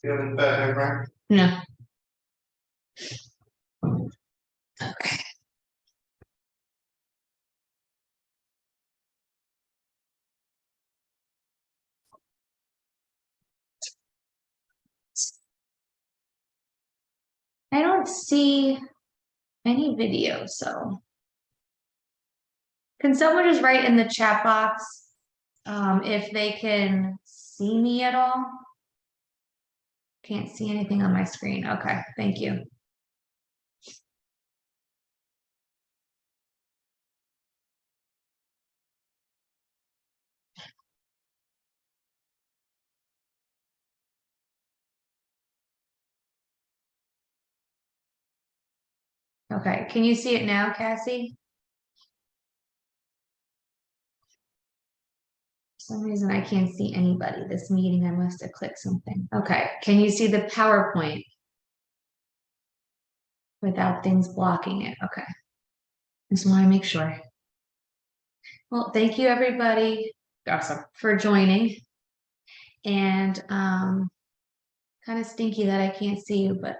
Feeling better, right? No. Okay. I don't see any video, so can someone just write in the chat box if they can see me at all? Can't see anything on my screen. Okay, thank you. Okay, can you see it now, Cassie? For some reason I can't see anybody. This meeting, I must have clicked something. Okay, can you see the PowerPoint without things blocking it? Okay, just want to make sure. Well, thank you everybody for joining. And kind of stinky that I can't see you, but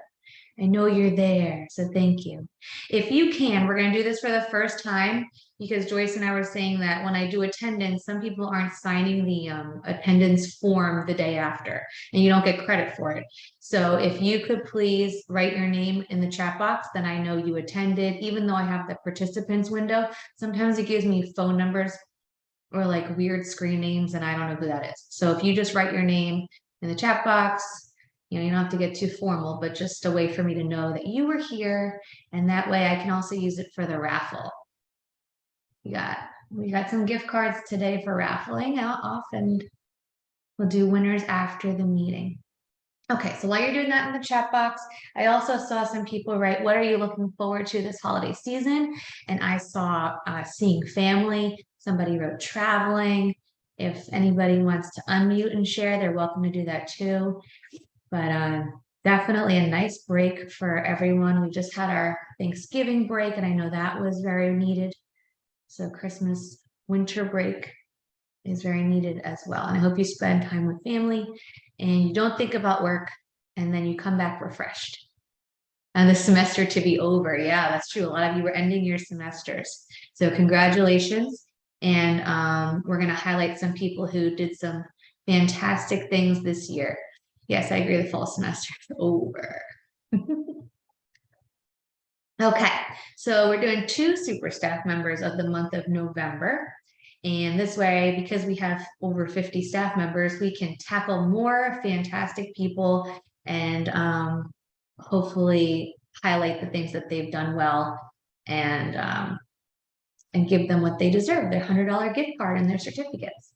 I know you're there, so thank you. If you can, we're going to do this for the first time because Joyce and I were saying that when I do attendance, some people aren't signing the attendance form the day after, and you don't get credit for it. So if you could please write your name in the chat box, then I know you attended, even though I have the participants window. Sometimes it gives me phone numbers or like weird screen names, and I don't know who that is. So if you just write your name in the chat box, you know, you don't have to get too formal, but just a way for me to know that you were here, and that way I can also use it for the raffle. We got some gift cards today for raffling out off, and we'll do winners after the meeting. Okay, so while you're doing that in the chat box, I also saw some people write, what are you looking forward to this holiday season? And I saw seeing family. Somebody wrote traveling. If anybody wants to unmute and share, they're welcome to do that too. But definitely a nice break for everyone. We just had our Thanksgiving break, and I know that was very needed. So Christmas winter break is very needed as well. And I hope you spend time with family and you don't think about work, and then you come back refreshed. And the semester to be over. Yeah, that's true. A lot of you were ending your semesters. So congratulations. And we're going to highlight some people who did some fantastic things this year. Yes, I agree, the fall semester is over. Okay, so we're doing 2 super staff members of the month of November. And this way, because we have over 50 staff members, we can tackle more fantastic people and hopefully highlight the things that they've done well and give them what they deserve, their $100 gift card and their certificates.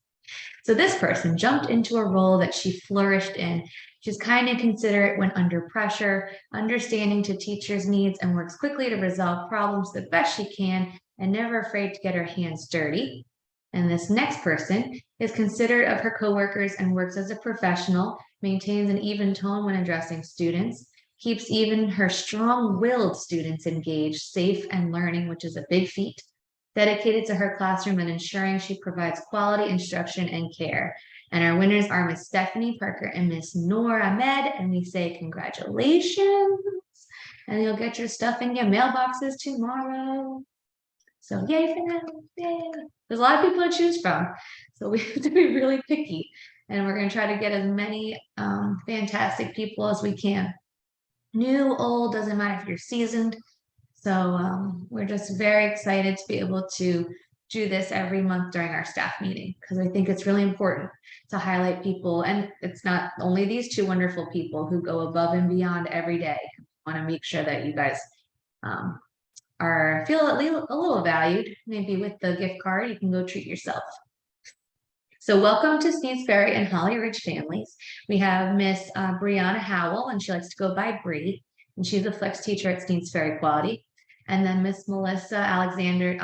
So this person jumped into a role that she flourished in. She's kind and considerate when under pressure, understanding to teachers' needs, and works quickly to resolve problems the best she can, and never afraid to get her hands dirty. And this next person is considerate of her coworkers and works as a professional, maintains an even tone when addressing students, keeps even her strong-willed students engaged, safe, and learning, which is a big feat, dedicated to her classroom and ensuring she provides quality instruction and care. And our winners are Miss Stephanie Parker and Miss Nora Ahmed, and we say congratulations, and you'll get your stuff in your mailboxes tomorrow. So yay for them, yay. There's a lot of people to choose from, so we have to be really picky, and we're going to try to get as many fantastic people as we can. New, old, doesn't matter if you're seasoned. So we're just very excited to be able to do this every month during our staff meeting, because I think it's really important to highlight people. And it's not only these two wonderful people who go above and beyond every day. I want to make sure that you guys feel at least a little valued. Maybe with the gift card, you can go treat yourself. So welcome to Sneeds Ferry and Holly Ridge families. We have Miss Brianna Howell, and she likes to go by Bree, and she's a flex teacher at Sneeds Ferry Quality. And then Miss Melissa Alexander,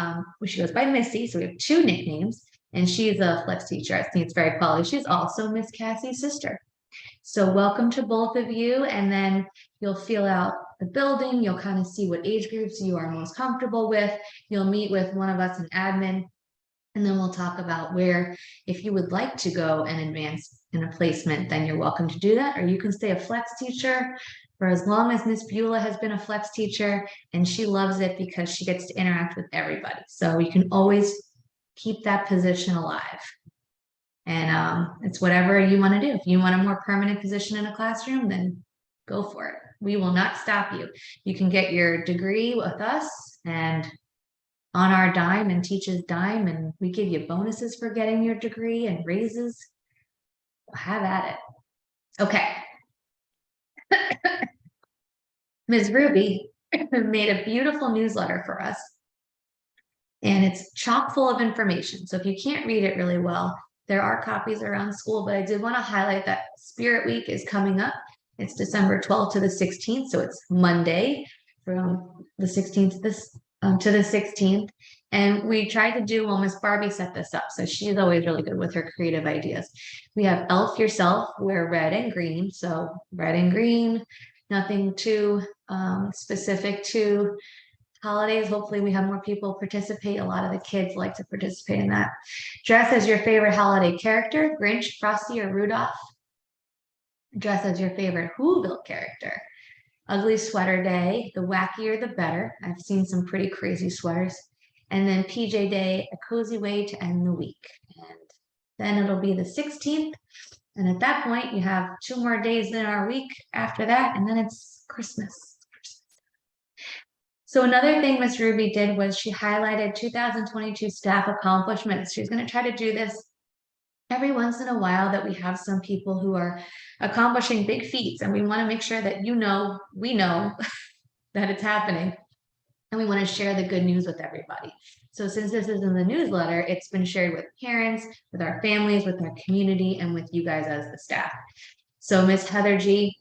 she goes by Missy, so we have two nicknames, and she's a flex teacher at Sneeds Ferry Quality. She's also Miss Cassie's sister. So welcome to both of you, and then you'll feel out the building. You'll kind of see what age groups you are most comfortable with. You'll meet with one of us in admin, and then we'll talk about where, if you would like to go and advance in a placement, then you're welcome to do that, or you can stay a flex teacher for as long as Miss Beulah has been a flex teacher, and she loves it because she gets to interact with everybody. So you can always keep that position alive. And it's whatever you want to do. If you want a more permanent position in a classroom, then go for it. We will not stop you. You can get your degree with us and on our dime and teachers' dime, and we give you bonuses for getting your degree and raises. Have at it. Okay. Ms. Ruby made a beautiful newsletter for us, and it's chock full of information. So if you can't read it really well, there are copies around school, but I did want to highlight that Spirit Week is coming up. It's December 12th to the 16th, so it's Monday from the 16th to the 16th. And we tried to do, well, Miss Barbie set this up, so she's always really good with her creative ideas. We have Elf Yourself, wear red and green. So red and green, nothing too specific to holidays. Hopefully we have more people participate. A lot of the kids like to participate in that. Dress as your favorite holiday character, Grinch, Frosty, or Rudolph. Dress as your favorite Whoville character. Ugly Sweater Day, the wackier the better. I've seen some pretty crazy sweaters. And then PJ Day, a cozy way to end the week. And then it'll be the 16th. And at that point, you have 2 more days in our week after that, and then it's Christmas. So another thing Miss Ruby did was she highlighted 2022 staff accomplishments. She's going to try to do this every once in a while, that we have some people who are accomplishing big feats, and we want to make sure that we know that it's happening, and we want to share the good news with everybody. So since this is in the newsletter, it's been shared with parents, with our families, with our community, and with you guys as the staff. So Miss Heather G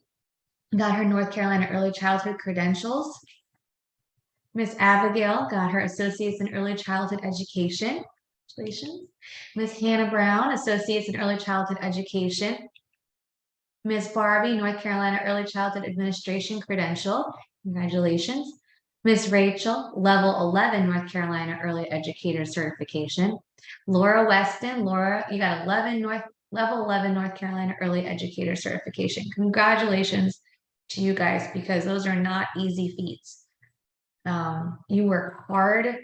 got her North Carolina Early Childhood credentials. Miss Abigail got her Associates in Early Childhood Education. Congratulations. Miss Hannah Brown, Associates in Early Childhood Education. Miss Barbie, North Carolina Early Childhood Administration credential. Congratulations. Miss Rachel, Level 11 North Carolina Early Educator certification. Laura Weston, Laura, you got Level 11 North Carolina Early Educator certification. Congratulations to you guys, because those are not easy feats. You work hard,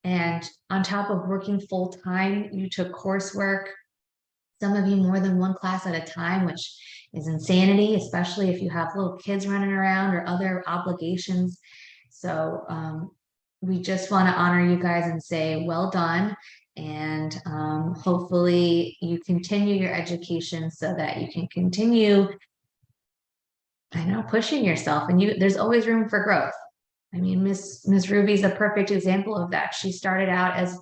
and on top of working full time, you took coursework, some of you more than one class at a time, which is insanity, especially if you have little kids running around or other obligations. So we just want to honor you guys and say, well done. And hopefully you continue your education so that you can continue, I know, pushing yourself, and there's always room for growth. I mean, Miss Ruby's a perfect example of that. She started out as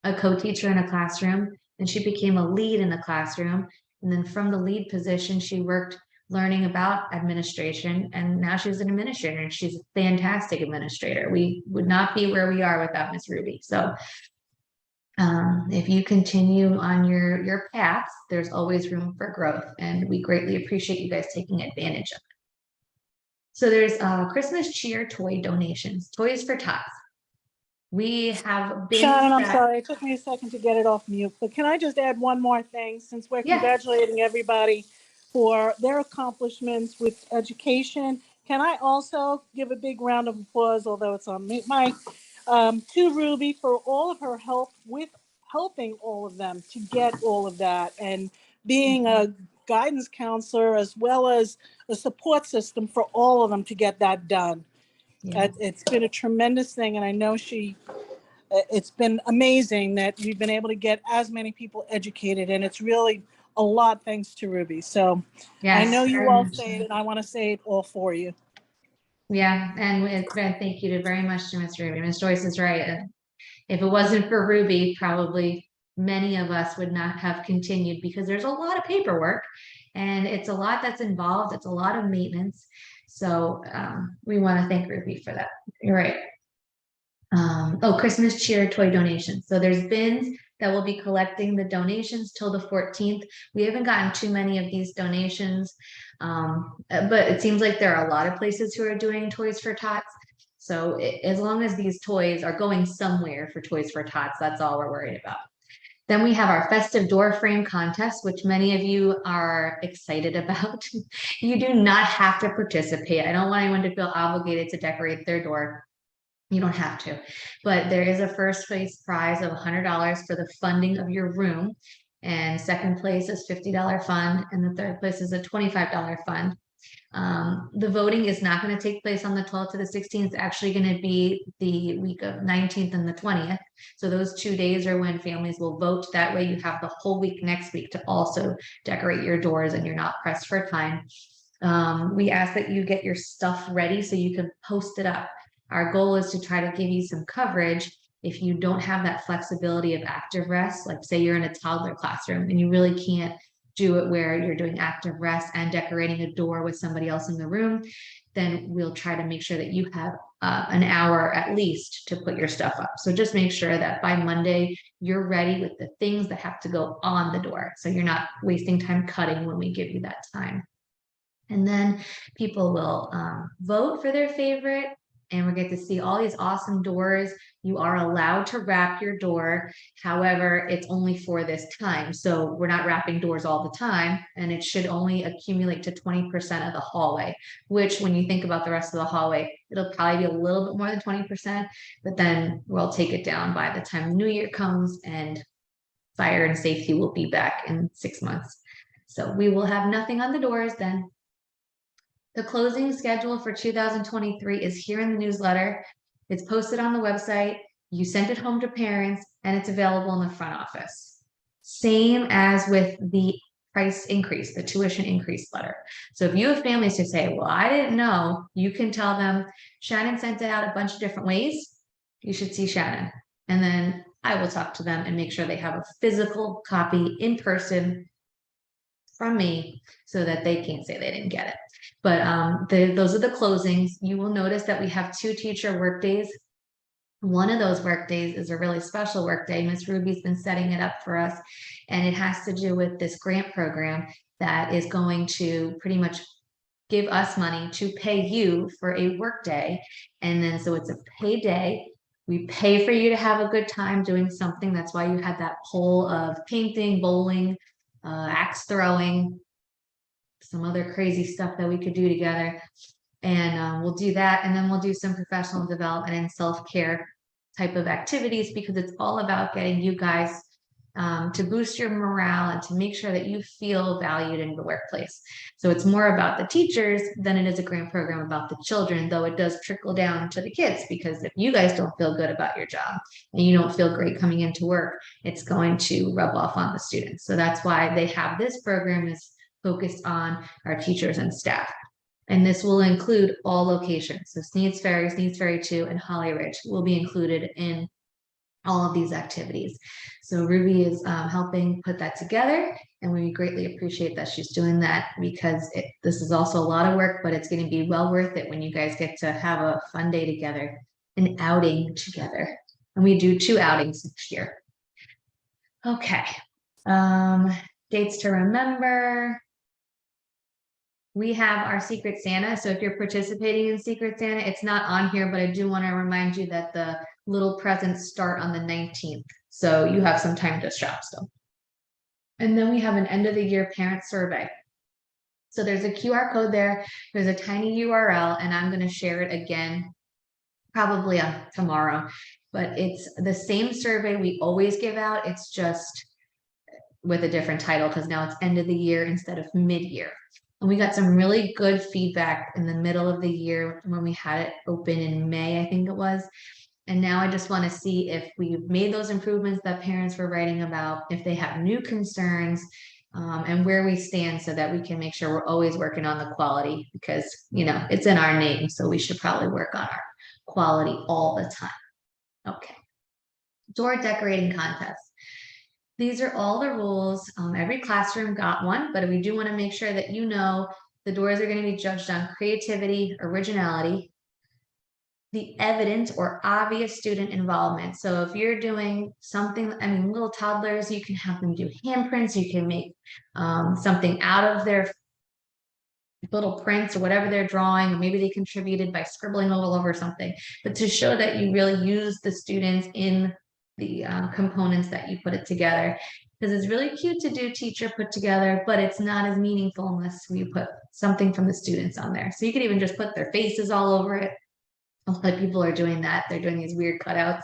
a co-teacher in a classroom, and she became a lead in the classroom. And then from the lead position, she worked learning about administration, and now she's an administrator, and she's a fantastic administrator. We would not be where we are without Miss Ruby. So if you continue on your paths, there's always room for growth, and we greatly appreciate you guys taking advantage of it. So there's Christmas cheer toy donations, Toys for Tots. We have been. Shannon, I'm sorry, it took me a second to get it off mute, but can I just add one more thing, since we're congratulating everybody for their accomplishments with education? Can I also give a big round of applause, although it's on mute, to Ruby for all of her help with helping all of them to get all of that, and being a guidance counselor as well as a support system for all of them to get that done. Yeah. It's been a tremendous thing, and I know it's been amazing that we've been able to get as many people educated, and it's really a lot thanks to Ruby. So yes, I know you all say it, and I want to say it all for you. Yeah, and thank you very much to Miss Ruby. Miss Joyce is right. If it wasn't for Ruby, probably many of us would not have continued, because there's a lot of paperwork and it's a lot that's involved. It's a lot of maintenance. So we want to thank Ruby for that. You're right. Oh, Christmas cheer toy donations. So there's bins that will be collecting the donations till the 14th. We haven't gotten too many of these donations, but it seems like there are a lot of places who are doing Toys for Tots. So as long as these toys are going somewhere for Toys for Tots, that's all we're worried about. Then we have our festive door frame contest, which many of you are excited about. You do not have to participate. I don't want anyone to feel obligated to decorate their door. You don't have to, but there is a first place prize of $100 for the funding of your room, and second place is $50 fund, and the third place is a $25 fund. The voting is not going to take place on the 12th to the 16th. It's actually going to be the week of 19th and the 20th. So those 2 days are when families will vote. That way you have the whole week next week to also decorate your doors, and you're not pressed for time. We ask that you get your stuff ready so you can post it up. Our goal is to try to give you some coverage if you don't have that flexibility of active rest. Like say you're in a toddler classroom and you really can't do it where you're doing active rest and decorating a door with somebody else in the room, then we'll try to make sure that you have an hour at least to put your stuff up. So just make sure that by Monday, you're ready with the things that have to go on the door. So you're not wasting time cutting when we give you that time. And then people will vote for their favorite, and we get to see all these awesome doors. You are allowed to wrap your door. However, it's only for this time. So we're not wrapping doors all the time, and it should only accumulate to 20% of the hallway, which when you think about the rest of the hallway, it'll probably be a little bit more than 20%, but then we'll take it down by the time New Year comes, and fire and safety will be back in 6 months. So we will have nothing on the doors then. The closing schedule for 2023 is here in the newsletter. It's posted on the website. You sent it home to parents, and it's available in the front office. Same as with the price increase, the tuition increase letter. So if you have families who say, well, I didn't know, you can tell them, Shannon sent it out a bunch of different ways. You should see Shannon. And then I will talk to them and make sure they have a physical copy in person from me so that they can't say they didn't get it. But those are the closings. You will notice that we have 2 teacher work days. One of those work days is a really special work day. Miss Ruby's been setting it up for us, and it has to do with this grant program that is going to pretty much give us money to pay you for a work day. And then so it's a pay day. We pay for you to have a good time doing something. That's why you had that poll of painting, bowling, axe throwing, some other crazy stuff that we could do together. And we'll do that, and then we'll do some professional development and self-care type of activities, because it's all about getting you guys to boost your morale and to make sure that you feel valued in the workplace. So it's more about the teachers than it is a grant program about the children, though it does trickle down to the kids, because if you guys don't feel good about your job and you don't feel great coming into work, it's going to rub off on the students. So that's why they have this program is focused on our teachers and staff. And this will include all locations. So Sneads Ferry 2, and Holly Ridge will be included in all of these activities. So Ruby is helping put that together, and we greatly appreciate that she's doing that, because this is also a lot of work, but it's going to be well worth it when you guys get to have a fun day together, an outing together. And we do 2 outings next year. Okay. Dates to remember. We have our Secret Santa. So if you're participating in Secret Santa, it's not on here, but I do want to remind you that the little presents start on the 19th. So you have some time to shop still. And then we have an end of the year parent survey. So there's a QR code there. There's a tiny URL, and I'm going to share it again, probably on tomorrow, but it's the same survey we always give out. It's just with a different title, because now it's end of the year instead of mid-year. And we got some really good feedback in the middle of the year when we had it open in May, I think it was. And now I just want to see if we've made those improvements that parents were writing about, if they have new concerns, and where we stand, so that we can make sure we're always working on the quality, because, you know, it's in our name. So we should probably work on our quality all the time. Okay. Door decorating contest. These are all the rules. Every classroom got one, but we do want to make sure that you know the doors are going to be judged on creativity, originality, the evident or obvious student involvement. So if you're doing something, I mean, little toddlers, you can have them do handprints, you can make something out of their little prints or whatever they're drawing, or maybe they contributed by scribbling all over something, but to show that you really use the students in the components that you put it together, because it's really cute to do teacher put together, but it's not as meaningful unless we put something from the students on there. So you could even just put their faces all over it. A lot of people are doing that. They're doing these weird cutouts,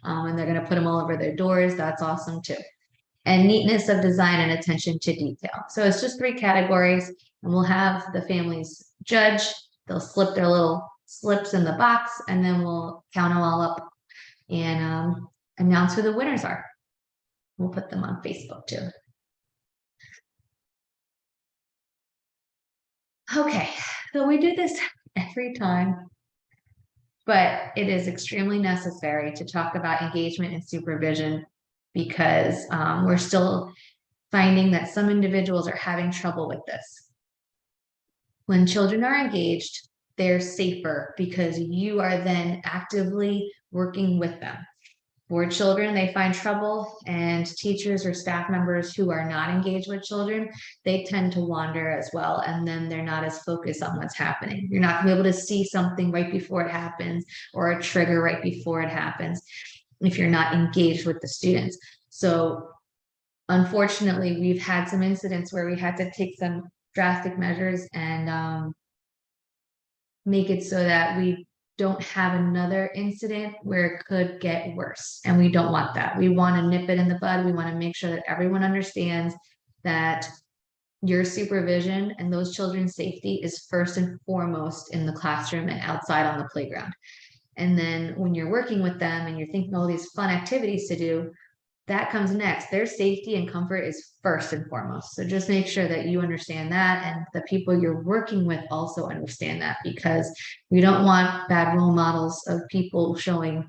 and they're going to put them all over their doors. That's awesome too. And neatness of design and attention to detail. So it's just 3 categories, and we'll have the families judge. They'll slip their little slips in the box, and then we'll count them all up and announce who the winners are. We'll put them on Facebook too. Okay, so we do this every time, but it is extremely necessary to talk about engagement and supervision, because we're still finding that some individuals are having trouble with this. When children are engaged, they're safer because you are then actively working with them. For children, they find trouble, and teachers or staff members who are not engaged with children, they tend to wander as well, and then they're not as focused on what's happening. You're not gonna be able to see something right before it happens, or a trigger right before it happens, if you're not engaged with the students. So unfortunately, we've had some incidents where we had to take some drastic measures and make it so that we don't have another incident where it could get worse. And we don't want that. We want to nip it in the bud. We want to make sure that everyone understands that your supervision and those children's safety is first and foremost in the classroom and outside on the playground. And then when you're working with them and you're thinking all these fun activities to do, that comes next. Their safety and comfort is first and foremost. So just make sure that you understand that, and the people you're working with also understand that, because we don't want bad role models of people showing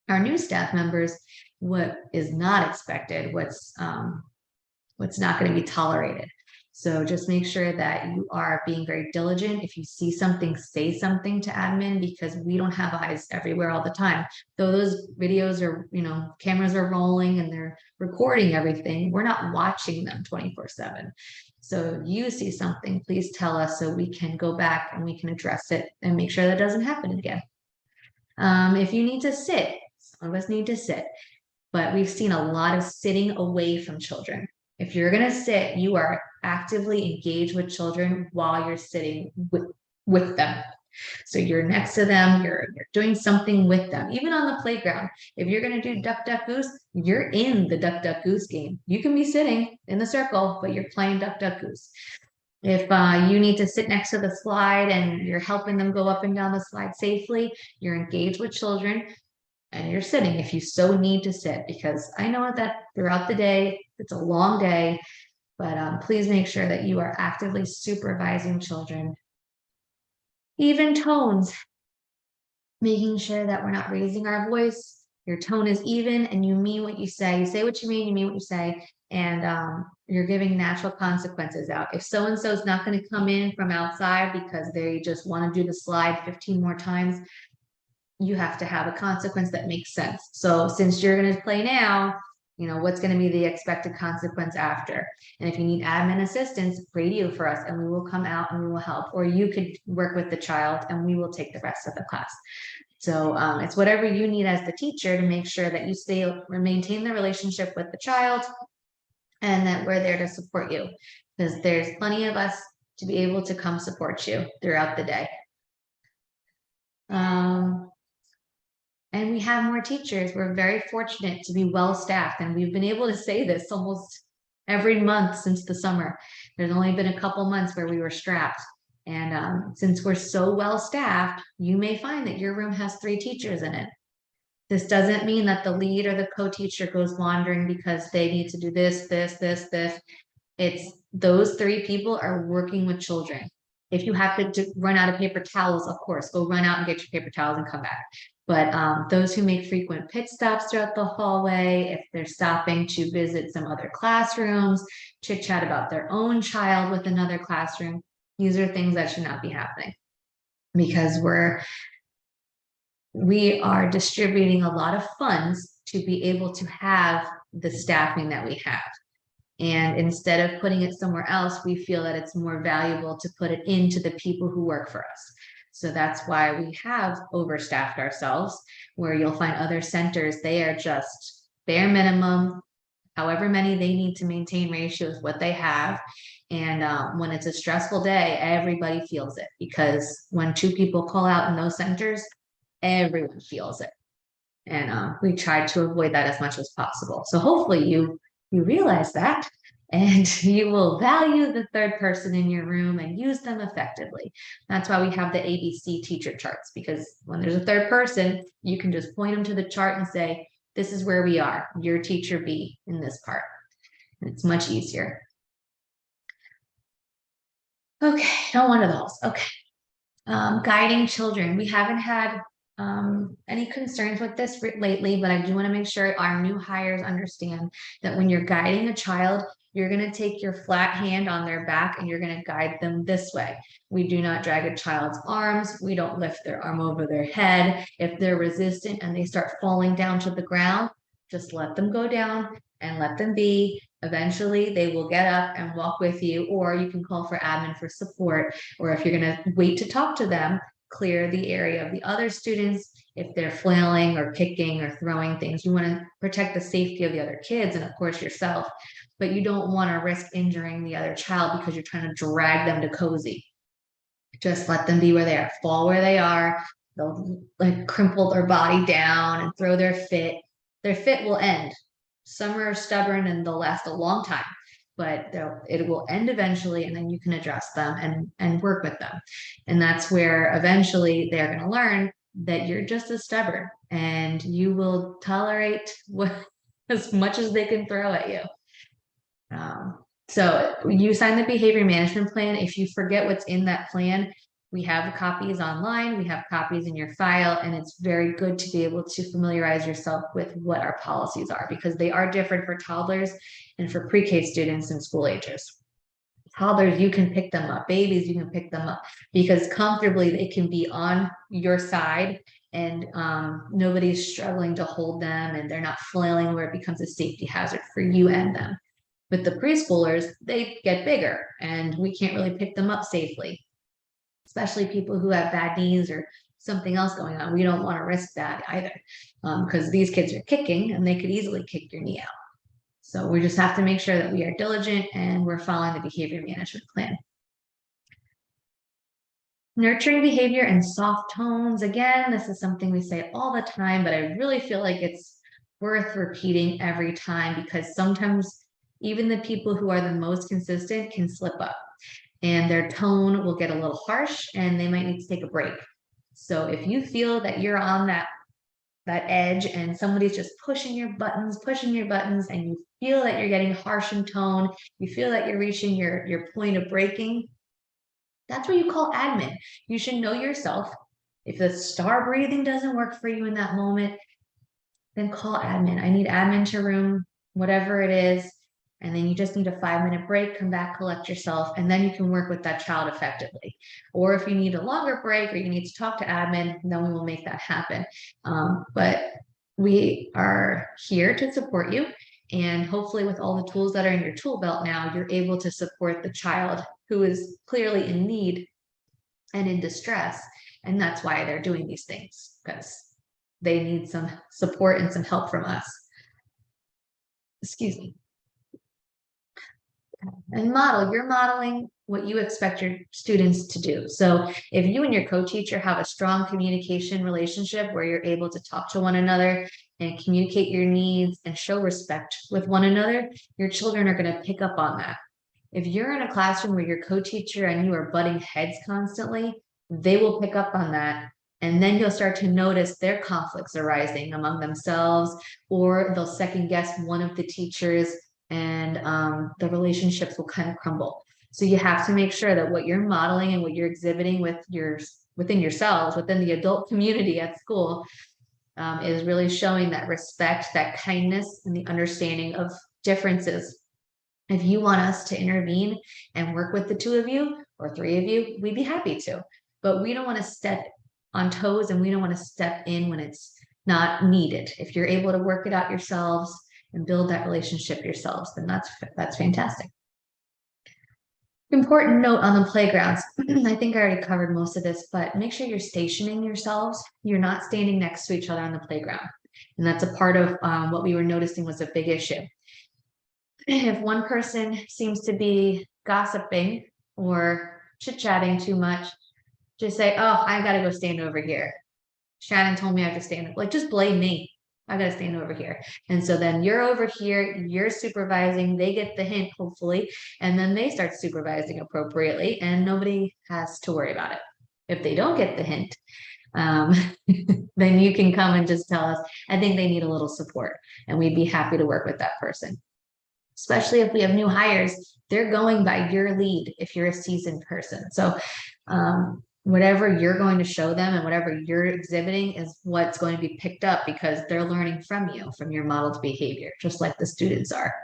our new staff members what is not expected, what's not going to be tolerated. So just make sure that you are being very diligent. If you see something, say something to admin, because we don't have eyes everywhere all the time. Though those videos are, cameras are rolling and they're recording everything, we're not watching them 24/7. So if you see something, please tell us so we can go back and we can address it and make sure that doesn't happen again. If you need to sit, some of us need to sit, but we've seen a lot of sitting away from children. If you're going to sit, you are actively engaged with children while you're sitting with them. So you're next to them, you're doing something with them, even on the playground. If you're going to do duck, duck, goose, you're in the duck, duck, goose game. You can be sitting in the circle, but you're playing duck, duck, goose. If you need to sit next to the slide and you're helping them go up and down the slide safely, you're engaged with children and you're sitting if you so need to sit, because I know that throughout the day, it's a long day, but please make sure that you are actively supervising children. Even tones, making sure that we're not raising our voice, your tone is even and you mean what you say what you mean what you say, and you're giving natural consequences out. If so-and-so is not going to come in from outside because they just want to do the slide 15 more times, you have to have a consequence that makes sense. So since you're going to play now, you know, what's going to be the expected consequence after? And if you need admin assistance, radio for us and we will come out and we will help. Or you could work with the child and we will take the rest of the class. So it's whatever you need as the teacher to make sure that you stay or maintain the relationship with the child and that we're there to support you, because there's plenty of us to be able to come support you throughout the day. And we have more teachers. We're very fortunate to be well staffed, and we've been able to say this almost every month since the summer. There's only been a couple months where we were strapped. And since we're so well staffed, you may find that your room has 3 teachers in it. This doesn't mean that the lead or the co-teacher goes wandering because they need to do this. It's those 3 people are working with children. If you have to run out of paper towels, of course, go run out and get your paper towels and come back. But those who make frequent pit stops throughout the hallway, if they're stopping to visit some other classrooms, chit chat about their own child with another classroom, these are things that should not be happening, because we are distributing a lot of funds to be able to have the staffing that we have. And instead of putting it somewhere else, we feel that it's more valuable to put it into the people who work for us. So that's why we have overstaffed ourselves, where you'll find other centers, they are just bare minimum, however many they need to maintain ratios, what they have. And when it's a stressful day, everybody feels it, because when 2 people call out in those centers, everyone feels it. And we try to avoid that as much as possible. So hopefully you realize that, and you will value the 3rd person in your room and use them effectively. That's why we have the ABC teacher charts, because when there's a 3rd person, you can just point them to the chart and say, this is where we are, your teacher B in this part. And it's much easier. Okay, not one of those. Okay. Guiding children. We haven't had any concerns with this lately, but I do want to make sure our new hires understand that when you're guiding a child, you're going to take your flat hand on their back and you're going to guide them this way. We do not drag a child's arms. We don't lift their arm over their head. If they're resistant and they start falling down to the ground, just let them go down and let them be. Eventually, they will get up and walk with you, or you can call for admin for support. Or if you're going to wait to talk to them, clear the area of the other students. If they're flailing or kicking or throwing things, you want to protect the safety of the other kids and of course yourself, but you don't want to risk injuring the other child because you're trying to drag them to cozy. Just let them be where they are, fall where they are. They'll like crimple their body down and throw their fit. Their fit will end. Some are stubborn and they'll last a long time, but it will end eventually, and then you can address them and work with them. And that's where eventually they're going to learn that you're just as stubborn and you will tolerate as much as they can throw at you. So you sign the behavior management plan. If you forget what's in that plan, we have copies online, we have copies in your file, and it's very good to be able to familiarize yourself with what our policies are, because they are different for toddlers and for pre-K students and school ages. Toddlers, you can pick them up. Babies, you can pick them up because comfortably they can be on your side and nobody's struggling to hold them and they're not flailing where it becomes a safety hazard for you and them. With the preschoolers, they get bigger and we can't really pick them up safely, especially people who have bad knees or something else going on. We don't want to risk that either, because these kids are kicking and they could easily kick your knee out. So we just have to make sure that we are diligent and we're following the behavior management plan. Nurturing behavior and soft tones. Again, this is something we say all the time, but I really feel like it's worth repeating every time because sometimes even the people who are the most consistent can slip up and their tone will get a little harsh and they might need to take a break. So if you feel that you're on that edge and somebody's just pushing your buttons, and you feel that you're getting harsh in tone, you feel that you're reaching your point of breaking, that's what you call admin. You should know yourself. If the star breathing doesn't work for you in that moment, then call admin. I need admin to room, whatever it is. And then you just need a 5-minute break, come back, collect yourself, and then you can work with that child effectively. Or if you need a longer break or you need to talk to admin, then we will make that happen. But we are here to support you. And hopefully with all the tools that are in your tool belt now, you're able to support the child who is clearly in need and in distress. And that's why they're doing these things, because they need some support and some help from us. Excuse me. And model, you're modeling what you expect your students to do. So if you and your co-teacher have a strong communication relationship where you're able to talk to one another and communicate your needs and show respect with one another, your children are going to pick up on that. If you're in a classroom where your co-teacher and you are butting heads constantly, they will pick up on that. And then you'll start to notice their conflicts arising among themselves, or they'll second guess one of the teachers and the relationships will kind of crumble. So you have to make sure that what you're modeling and what you're exhibiting within yourselves, within the adult community at school, is really showing that respect, that kindness, and the understanding of differences. If you want us to intervene and work with the 2 of you or 3 of you, we'd be happy to. But we don't want to step on toes and we don't want to step in when it's not needed. If you're able to work it out yourselves and build that relationship yourselves, then that's fantastic. Important note on the playgrounds. I think I already covered most of this, but make sure you're stationing yourselves. You're not standing next to each other on the playground. And that's a part of what we were noticing was a big issue. If one person seems to be gossiping or chit-chatting too much, just say, oh, I gotta go stand over here. Shannon told me I have to stand, like, just blame me. I gotta stand over here. And so then you're over here, you're supervising, they get the hint, hopefully, and then they start supervising appropriately and nobody has to worry about it. If they don't get the hint, then you can come and just tell us, I think they need a little support, and we'd be happy to work with that person. Especially if we have new hires, they're going by your lead if you're a seasoned person. So whatever you're going to show them and whatever you're exhibiting is what's going to be picked up, because they're learning from you, from your modeled behavior, just like the students are.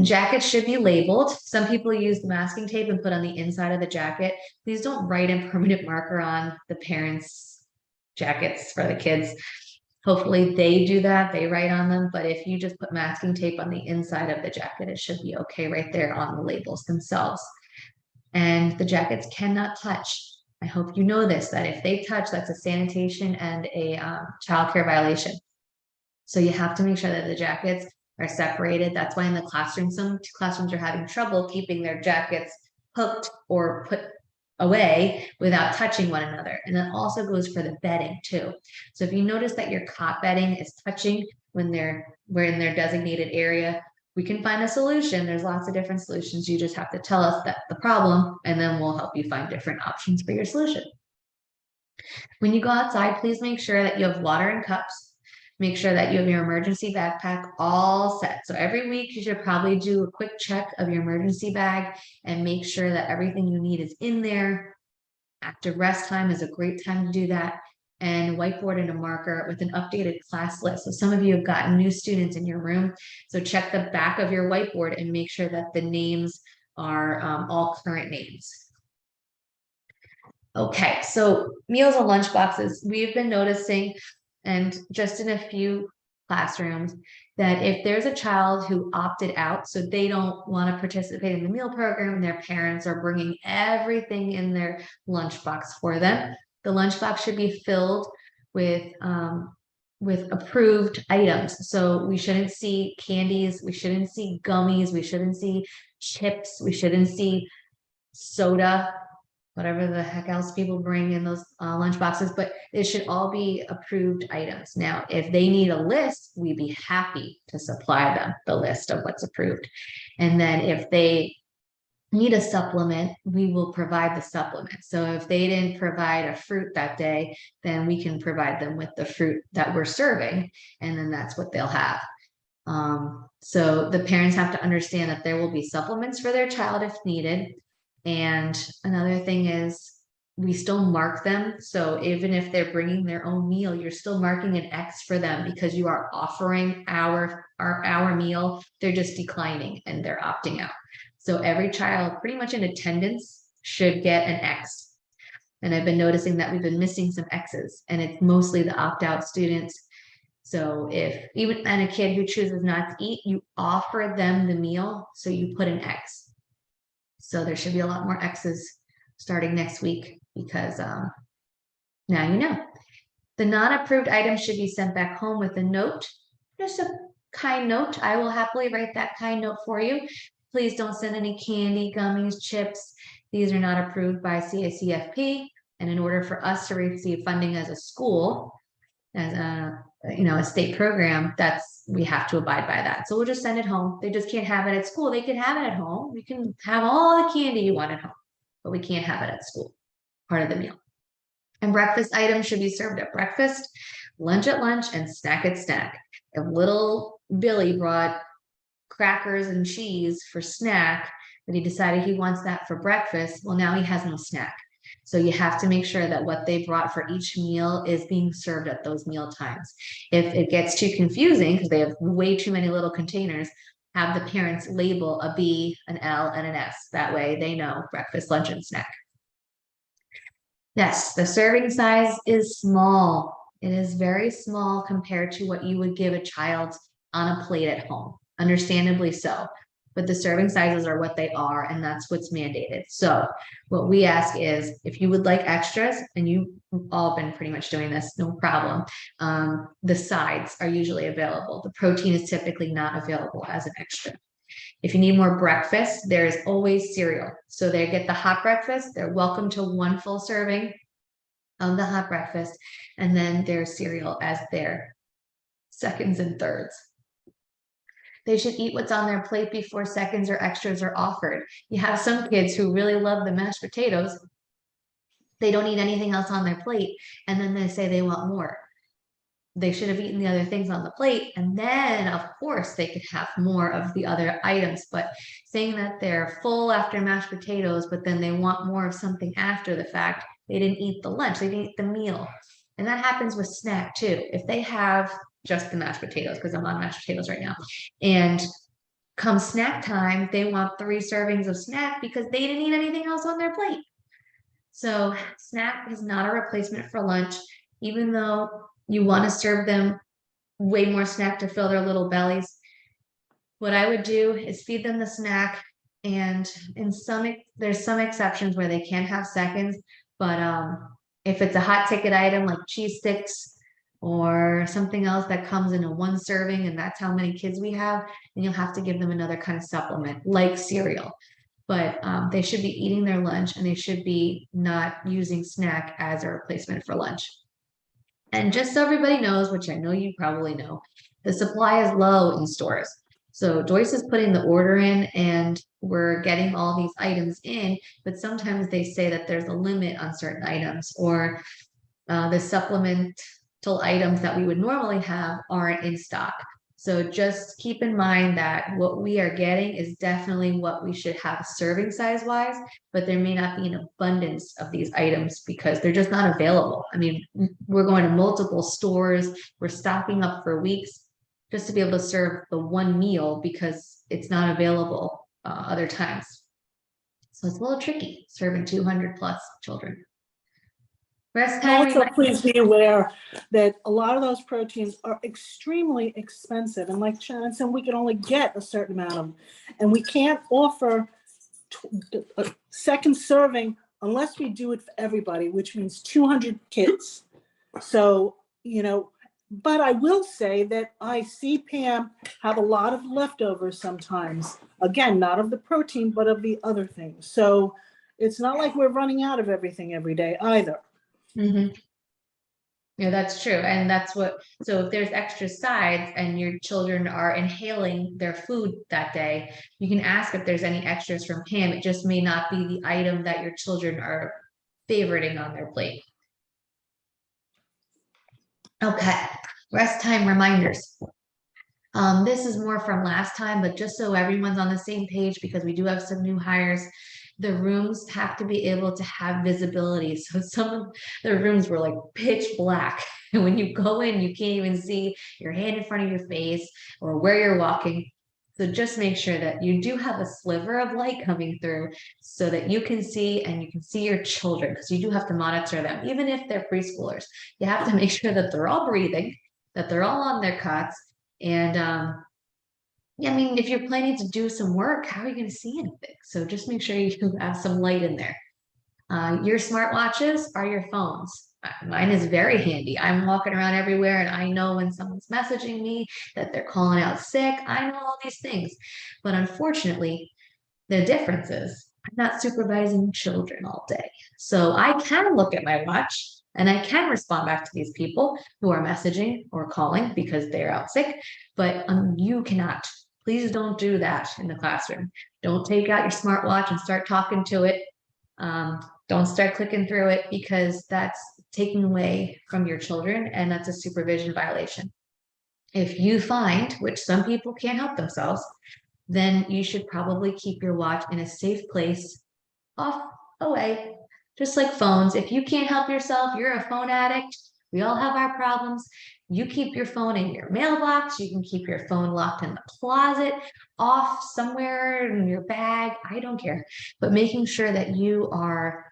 Jackets should be labeled. Some people use the masking tape and put on the inside of the jacket. Please don't write in permanent marker on the parents' jackets for the kids. Hopefully they do that, they write on them, but if you just put masking tape on the inside of the jacket, it should be okay right there on the labels themselves. And the jackets cannot touch. I hope you know this, that if they touch, that's a sanitation and a childcare violation. So you have to make sure that the jackets are separated. That's why in the classroom, some classrooms are having trouble keeping their jackets hooked or put away without touching one another. And that also goes for the bedding too. So if you notice that your cot bedding is touching when we're in their designated area, we can find a solution. There's lots of different solutions. You just have to tell us that's the problem, and then we'll help you find different options for your solution. When you go outside, please make sure that you have water and cups. Make sure that you have your emergency backpack all set. So every week you should probably do a quick check of your emergency bag and make sure that everything you need is in there. Active rest time is a great time to do that. And whiteboard and a marker with an updated class list. So some of you have gotten new students in your room. So check the back of your whiteboard and make sure that the names are all current names. Okay, so meals and lunch boxes. We've been noticing, and just in a few classrooms, that if there's a child who opted out, so they don't want to participate in the meal program, and their parents are bringing everything in their lunchbox for them, the lunchbox should be filled with approved items. So we shouldn't see candies, we shouldn't see gummies, we shouldn't see chips, we shouldn't see soda. whatever the heck else people bring in those lunch boxes, but it should all be approved items. Now, if they need a list, we'd be happy to supply them the list of what's approved. And then if they need a supplement, we will provide the supplement. So if they didn't provide a fruit that day, then we can provide them with the fruit that we're serving, and then that's what they'll have. So the parents have to understand that there will be supplements for their child if needed. And another thing is we still mark them. So even if they're bringing their own meal, you're still marking an X for them because you are offering our meal. They're just declining and they're opting out. So every child pretty much in attendance should get an X. And I've been noticing that we've been missing some X's, and it's mostly the opt-out students. So if even a kid who chooses not to eat, you offer them the meal, so you put an X. So there should be a lot more X's starting next week because now you know. The non-approved items should be sent back home with a note, just a kind note. I will happily write that kind note for you. Please don't send any candy, gummies, chips. These are not approved by CACFP. And in order for us to receive funding as a school, as a state program, we have to abide by that. So we'll just send it home. They just can't have it at school. They can have it at home. You can have all the candy you want at home, but we can't have it at school, part of the meal. And breakfast items should be served at breakfast, lunch at lunch, and snack at snack. If little Billy brought crackers and cheese for snack, but he decided he wants that for breakfast, well, now he has no snack. So you have to make sure that what they brought for each meal is being served at those meal times. If it gets too confusing because they have way too many little containers, have the parents label a B, an L, and an S. That way they know breakfast, lunch, and snack. Yes, the serving size is small. It is very small compared to what you would give a child on a plate at home. Understandably so. But the serving sizes are what they are, and that's what's mandated. So what we ask is, if you would like extras, and you've all been pretty much doing this, no problem. The sides are usually available. The protein is typically not available as an extra. If you need more breakfast, there's always cereal. So they get the hot breakfast. They're welcome to one full serving of the hot breakfast, and then there's cereal as their seconds and thirds. They should eat what's on their plate before seconds or extras are offered. You have some kids who really love the mashed potatoes. They don't eat anything else on their plate, and then they say they want more. They should have eaten the other things on the plate, and then of course they could have more of the other items. But saying that they're full after mashed potatoes, but then they want more of something after the fact, they didn't eat the lunch, they didn't eat the meal. And that happens with snack too. If they have just the mashed potatoes, because I'm on mashed potatoes right now, and come snack time, they want 3 servings of snack because they didn't eat anything else on their plate. So snack is not a replacement for lunch, even though you want to serve them way more snack to fill their little bellies. What I would do is feed them the snack, and there's some exceptions where they can have seconds, but if it's a hot ticket item like cheese sticks or something else that comes in a 1 serving, and that's how many kids we have, then you'll have to give them another kind of supplement like cereal. But they should be eating their lunch, and they should be not using snack as a replacement for lunch. And just so everybody knows, which I know you probably know, the supply is low in stores. So Joyce is putting the order in, and we're getting all these items in, but sometimes they say that there's a limit on certain items, or the supplemental items that we would normally have aren't in stock. So just keep in mind that what we are getting is definitely what we should have serving size wise, but there may not be an abundance of these items because they're just not available. I mean, we're going to multiple stores, we're stocking up for weeks just to be able to serve the 1 meal because it's not available other times. So it's a little tricky serving 200 plus children. Also, please be aware that a lot of those proteins are extremely expensive. And like Shannon said, we can only get a certain amount of them. And we can't offer a second serving unless we do it for everybody, which means 200 kids. So, but I will say that I see Pam have a lot of leftovers sometimes. Again, not of the protein, but of the other things. So It's not like we're running out of everything every day either. Mm-hmm. Yeah, that's true. And that's what, so if there's extra sides and your children are inhaling their food that day, you can ask if there's any extras from him. It just may not be the item that your children are favoriting on their plate. Okay, rest time reminders. This is more from last time, but just so everyone's on the same page, because we do have some new hires, the rooms have to be able to have visibility. So some of the rooms were like pitch black. And when you go in, you can't even see your hand in front of your face or where you're walking. So just make sure that you do have a sliver of light coming through so that you can see, and you can see your children, because you do have to monitor them, even if they're preschoolers. You have to make sure that they're all breathing, that they're all on their cots. And yeah, I mean, if you're planning to do some work, how are you going to see anything? So just make sure you have some light in there. Your smartwatches are your phones. Mine is very handy. I'm walking around everywhere and I know when someone's messaging me that they're calling out sick. I know all these things. But unfortunately, the difference is I'm not supervising children all day. So I can look at my watch and I can respond back to these people who are messaging or calling because they're out sick, but you cannot. Please don't do that in the classroom. Don't take out your smartwatch and start talking to it. Don't start clicking through it, because that's taking away from your children and that's a supervision violation. If you find, which some people can't help themselves, then you should probably keep your watch in a safe place, off away, just like phones. If you can't help yourself, you're a phone addict. We all have our problems. You keep your phone in your mailbox. You can keep your phone locked in the closet, off somewhere in your bag. I don't care. But making sure that you are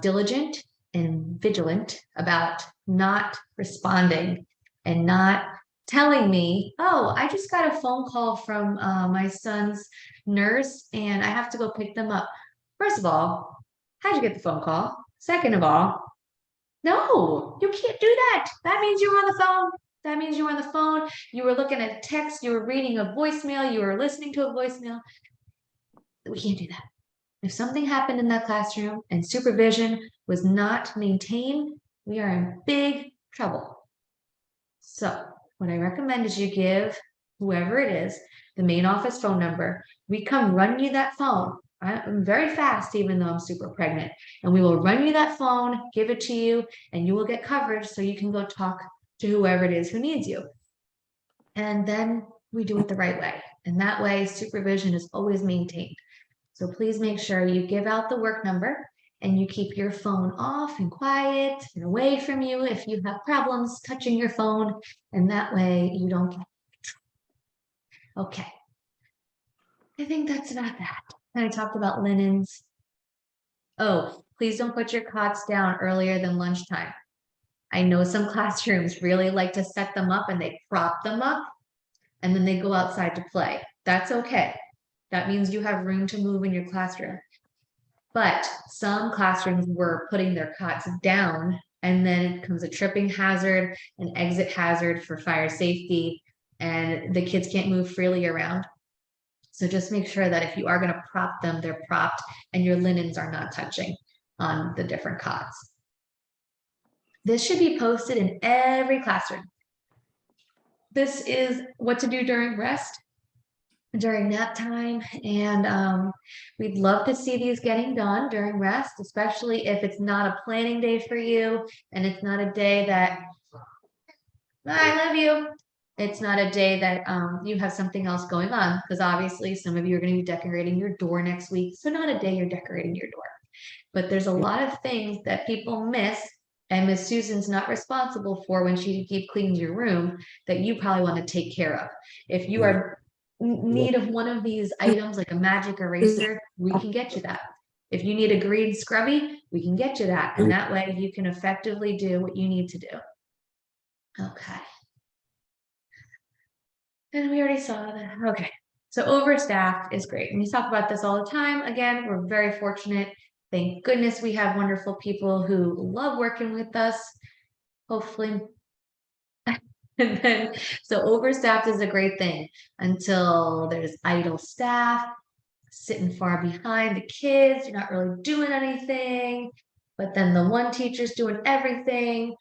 diligent and vigilant about not responding and not telling me, oh, I just got a phone call from my son's nurse and I have to go pick them up. First of all, how'd you get the phone call? Second of all, no, you can't do that. That means you were on the phone. That means you were on the phone. You were looking at text. You were reading a voicemail. You were listening to a voicemail. We can't do that. If something happened in that classroom and supervision was not maintained, we are in big trouble. So what I recommend is you give whoever it is the main office phone number. We come run you that phone. I'm very fast, even though I'm super pregnant, and we will run you that phone, give it to you, and you will get coverage so you can go talk to whoever it is who needs you. And then we do it the right way. And that way supervision is always maintained. So please make sure you give out the work number and you keep your phone off and quiet and away from you if you have problems touching your phone, and that way you don't get in trouble. Okay. I think that's about that. And I talked about linens. Oh, please don't put your cots down earlier than lunchtime. I know some classrooms really like to set them up and they prop them up and then they go outside to play. That's okay. That means you have room to move in your classroom. But some classrooms were putting their cots down, and then it becomes a tripping hazard, an exit hazard for fire safety, and the kids can't move freely around. So just make sure that if you are going to prop them, they're propped and your linens are not touching on the different cots. This should be posted in every classroom. This is what to do during rest, during nap time, and we'd love to see these getting done during rest, especially if it's not a planning day for you and it's not a day that I love you. It's not a day that you have something else going on, because obviously some of you are going to be decorating your door next week. So not a day you're decorating your door, but there's a lot of things that people miss and Miss Susan's not responsible for when she deep cleans your room that you probably want to take care of. If you are in need of one of these items like a magic eraser, we can get you that. If you need a green scrubby, we can get you that. And that way you can effectively do what you need to do. Okay. And we already saw that. Okay. So overstaffed is great. And we talk about this all the time. Again, we're very fortunate. Thank goodness we have wonderful people who love working with us. Hopefully. And then, so overstaffed is a great thing until there's idle staff. sitting far behind the kids, you're not really doing anything, but then the one teacher's doing everything.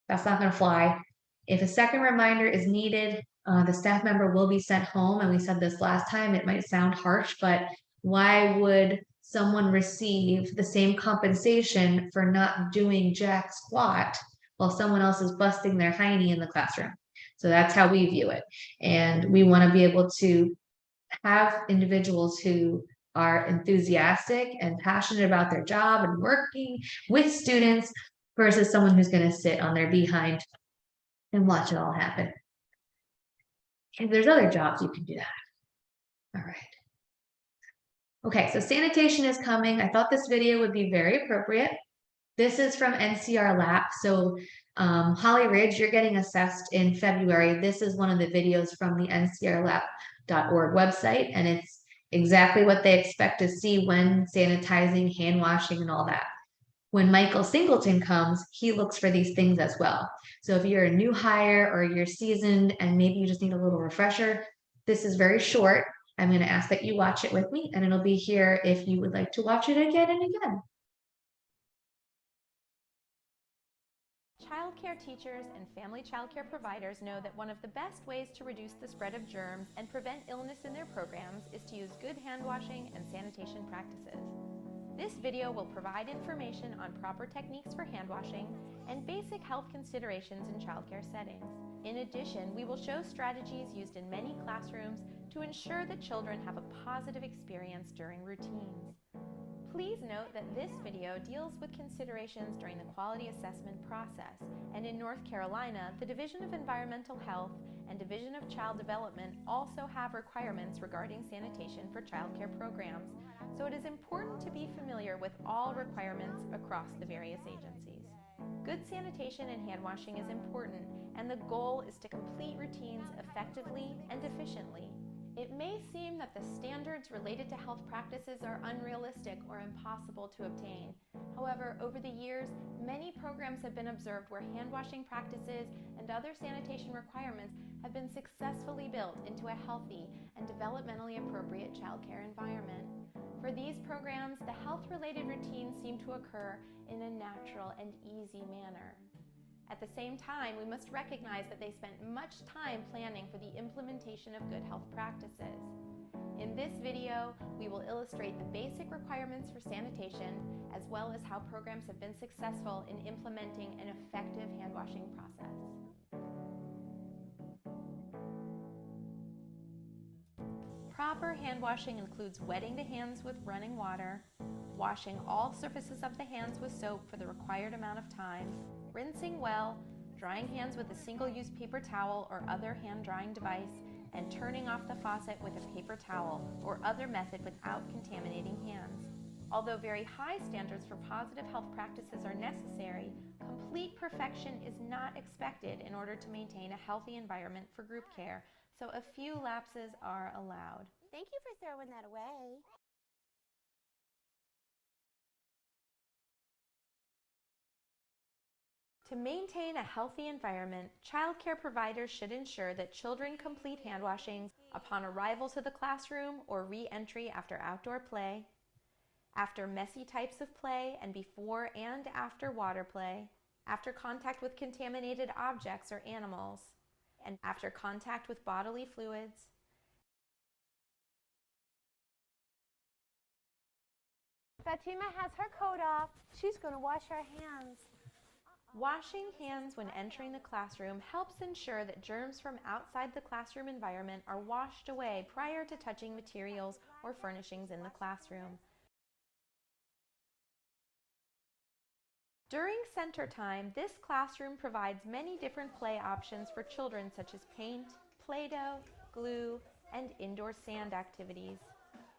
That's not going to fly. If a second reminder is needed, the staff member will be sent home. And we said this last time, it might sound harsh, but why would someone receive the same compensation for not doing jack squat while someone else is busting their hiney in the classroom? So that's how we view it. And we want to be able to have individuals who are enthusiastic and passionate about their job and working with students versus someone who's going to sit on their behind and watch it all happen. And there's other jobs you can do that. All right. Okay, so sanitation is coming. I thought this video would be very appropriate. This is from NCR Lab. So Holly Ridge, you're getting assessed in February. This is one of the videos from the ncrlab.org website, and it's exactly what they expect to see when sanitizing, hand washing, and all that. When Michael Singleton comes, he looks for these things as well. So if you're a new hire or you're seasoned and maybe you just need a little refresher, this is very short. I'm going to ask that you watch it with me, and it'll be here if you would like to watch it again and again. Childcare teachers and family childcare providers know that one of the best ways to reduce the spread of germs and prevent illness in their programs is to use good hand washing and sanitation practices. This video will provide information on proper techniques for hand washing and basic health considerations in childcare settings. In addition, we will show strategies used in many classrooms to ensure that children have a positive experience during routines. Please note that this video deals with considerations during the quality assessment process, and in North Carolina, the Division of Environmental Health and Division of Child Development also have requirements regarding sanitation for childcare programs, so it is important to be familiar with all requirements across the various agencies. Good sanitation and hand washing is important, and the goal is to complete routines effectively and efficiently. It may seem that the standards related to health practices are unrealistic or impossible to obtain. However, over the years, many programs have been observed where hand washing practices and other sanitation requirements have been successfully built into a healthy and developmentally appropriate childcare environment. For these programs, the health-related routines seem to occur in a natural and easy manner. At the same time, we must recognize that they spent much time planning for the implementation of good health practices. In this video, we will illustrate the basic requirements for sanitation, as well as how programs have been successful in implementing an effective hand washing process. Proper hand washing includes wetting the hands with running water, washing all surfaces of the hands with soap for the required amount of time, rinsing well, drying hands with a single-use paper towel or other hand-drying device, and turning off the faucet with a paper towel or other method without contaminating hands. Although very high standards for positive health practices are necessary, complete perfection is not expected in order to maintain a healthy environment for group care, so a few lapses are allowed. Thank you for throwing that away. To maintain a healthy environment, childcare providers should ensure that children complete hand washings upon arrival to the classroom or re-entry after outdoor play, after messy types of play and before and after water play, after contact with contaminated objects or animals, and after contact with bodily fluids. Fatima has her coat off. She's going to wash her hands. Washing hands when entering the classroom helps ensure that germs from outside the classroom environment are washed away prior to touching materials or furnishings in the classroom. During center time, this classroom provides many different play options for children such as paint, Play-Doh, glue, and indoor sand activities.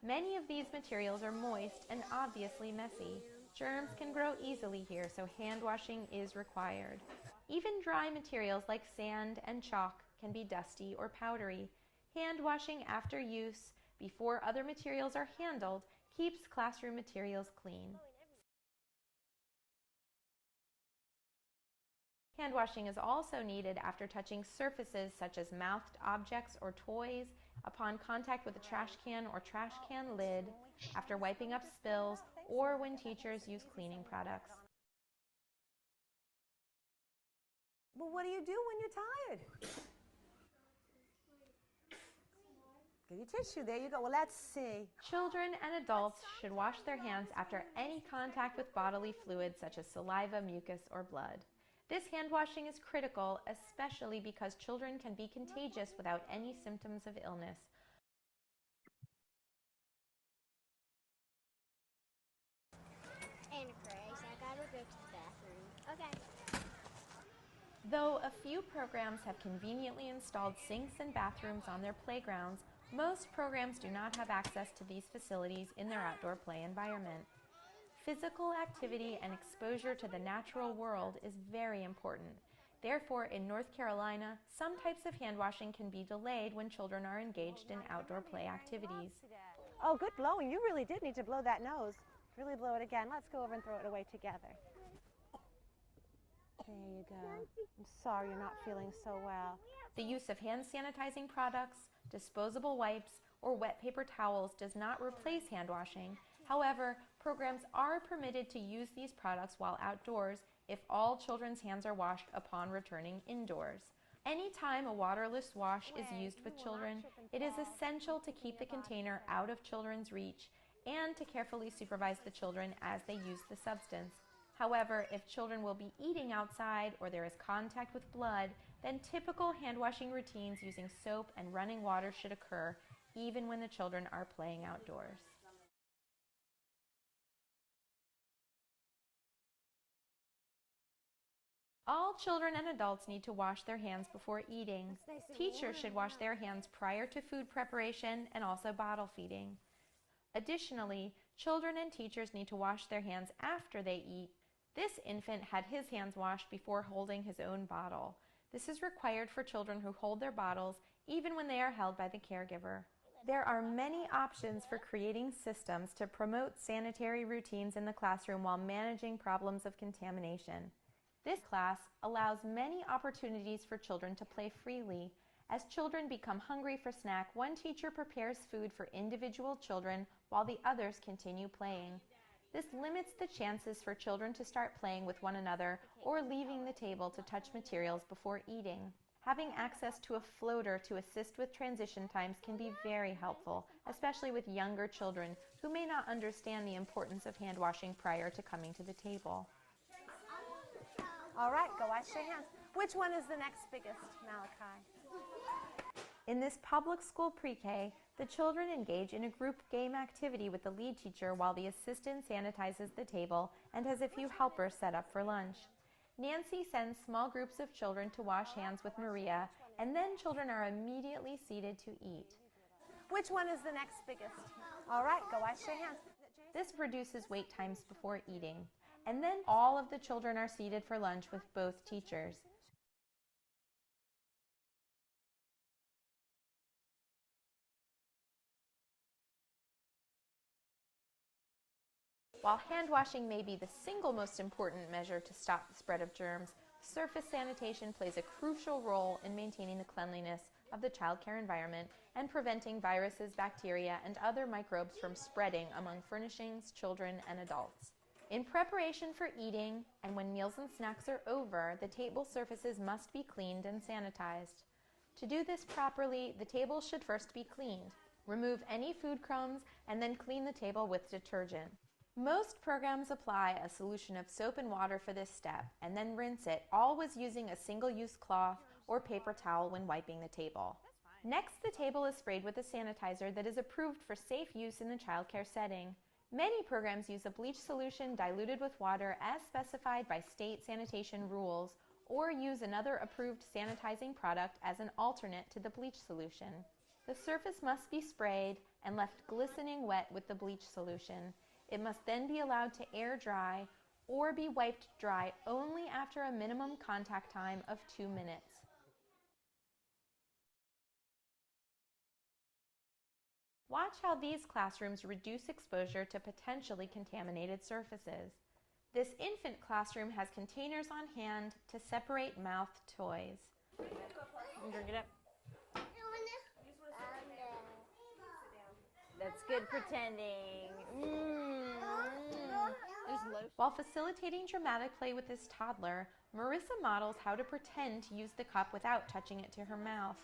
Many of these materials are moist and obviously messy. Germs can grow easily here, so hand washing is required. Even dry materials like sand and chalk can be dusty or powdery. Hand washing after use, before other materials are handled, keeps classroom materials clean. Hand washing is also needed after touching surfaces such as mouthed objects or toys upon contact with a trash can or trash can lid, after wiping up spills, or when teachers use cleaning products. Well, what do you do when you're tired? Get your tissue. There you go. Well, let's see. Children and adults should wash their hands after any contact with bodily fluids such as saliva, mucus, or blood. This hand washing is critical, especially because children can be contagious without any symptoms of illness. Anna Grace, I gotta go to the bathroom. Okay. Though a few programs have conveniently installed sinks and bathrooms on their playgrounds, most programs do not have access to these facilities in their outdoor play environment. Physical activity and exposure to the natural world is very important. Therefore, in North Carolina, some types of hand washing can be delayed when children are engaged in outdoor play activities. Oh, good blowing. You really did need to blow that nose. Really blow it again. Let's go over and throw it away together. There you go. I'm sorry you're not feeling so well. The use of hand sanitizing products, disposable wipes, or wet paper towels does not replace hand washing. However, programs are permitted to use these products while outdoors if all children's hands are washed upon returning indoors. Anytime a waterless wash is used with children, it is essential to keep the container out of children's reach and to carefully supervise the children as they use the substance. However, if children will be eating outside or there is contact with blood, then typical hand washing routines using soap and running water should occur, even when the children are playing outdoors. All children and adults need to wash their hands before eating. Teachers should wash their hands prior to food preparation and also bottle feeding. Additionally, children and teachers need to wash their hands after they eat. This infant had his hands washed before holding his own bottle. This is required for children who hold their bottles even when they are held by the caregiver. There are many options for creating systems to promote sanitary routines in the classroom while managing problems of contamination. This class allows many opportunities for children to play freely. As children become hungry for snack, one teacher prepares food for individual children while the others continue playing. This limits the chances for children to start playing with one another or leaving the table to touch materials before eating. Having access to a floater to assist with transition times can be very helpful, especially with younger children who may not understand the importance of hand washing prior to coming to the table. All right, go wash your hands. Which one is the next biggest, Malachi? In this public school pre-K, the children engage in a group game activity with the lead teacher while the assistant sanitizes the table and has a few helpers set up for lunch. Nancy sends small groups of children to wash hands with Maria, and then children are immediately seated to eat. Which one is the next biggest? All right, go wash your hands. This reduces wait times before eating, and then all of the children are seated for lunch with both teachers. While hand washing may be the single most important measure to stop the spread of germs, surface sanitation plays a crucial role in maintaining the cleanliness of the childcare environment and preventing viruses, bacteria, and other microbes from spreading among furnishings, children, and adults. In preparation for eating and when meals and snacks are over, the table surfaces must be cleaned and sanitized. To do this properly, the table should first be cleaned. Remove any food crumbs and then clean the table with detergent. Most programs apply a solution of soap and water for this step and then rinse it, always using a single-use cloth or paper towel when wiping the table. Next, the table is sprayed with a sanitizer that is approved for safe use in the childcare setting. Many programs use a bleach solution diluted with water as specified by state sanitation rules, or use another approved sanitizing product as an alternate to the bleach solution. The surface must be sprayed and left glistening wet with the bleach solution. It must then be allowed to air dry or be wiped dry only after a minimum contact time of 2 minutes. Watch how these classrooms reduce exposure to potentially contaminated surfaces. This infant classroom has containers on hand to separate mouth toys. Drink it up. That's good pretending. While facilitating dramatic play with this toddler, Marissa models how to pretend to use the cup without touching it to her mouth.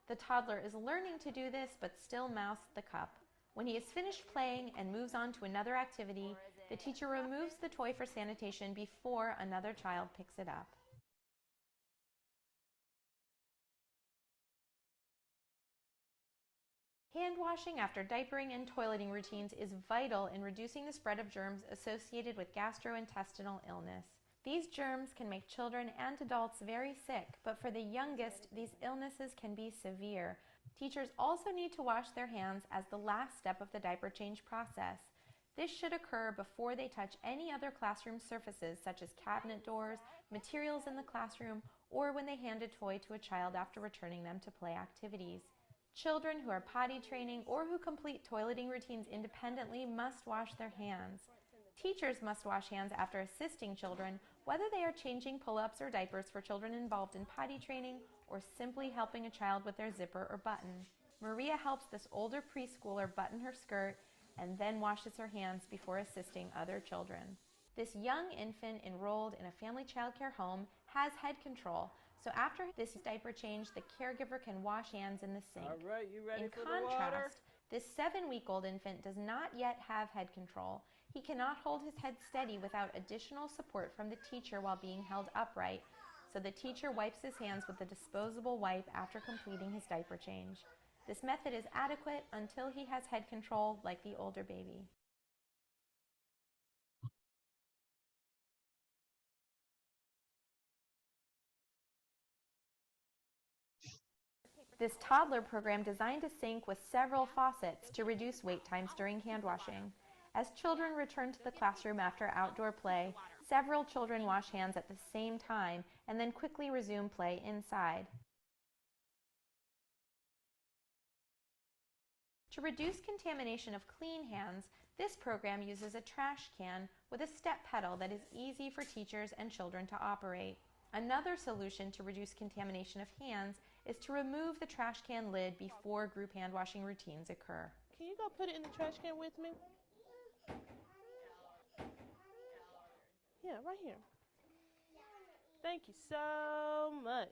The toddler is learning to do this, but still mouths the cup. When he is finished playing and moves on to another activity, the teacher removes the toy for sanitation before another child picks it up. Hand washing after diapering and toileting routines is vital in reducing the spread of germs associated with gastrointestinal illness. These germs can make children and adults very sick, but for the youngest, these illnesses can be severe. Teachers also need to wash their hands as the last step of the diaper change process. This should occur before they touch any other classroom surfaces such as cabinet doors, materials in the classroom, or when they hand a toy to a child after returning them to play activities. Children who are potty training or who complete toileting routines independently must wash their hands. Teachers must wash hands after assisting children, whether they are changing pull-ups or diapers for children involved in potty training or simply helping a child with their zipper or button. Maria helps this older preschooler button her skirt and then washes her hands before assisting other children. This young infant enrolled in a family childcare home has head control, so after this diaper change, the caregiver can wash hands in the sink. All right, you ready in for the water? contrast, this 7-week-old infant does not yet have head control. He cannot hold his head steady without additional support from the teacher while being held upright, so the teacher wipes his hands with a disposable wipe after completing his diaper change. This method is adequate until he has head control like the older baby. This toddler program designed a sink with several faucets to reduce wait times during hand washing. As children return to the classroom after outdoor play, several children wash hands at the same time and then quickly resume play inside. To reduce contamination of clean hands, this program uses a trash can with a step pedal that is easy for teachers and children to operate. Another solution to reduce contamination of hands is to remove the trash can lid before group hand washing routines occur. Can you go put it in the trash can with me? Yeah, right here. Thank you so much.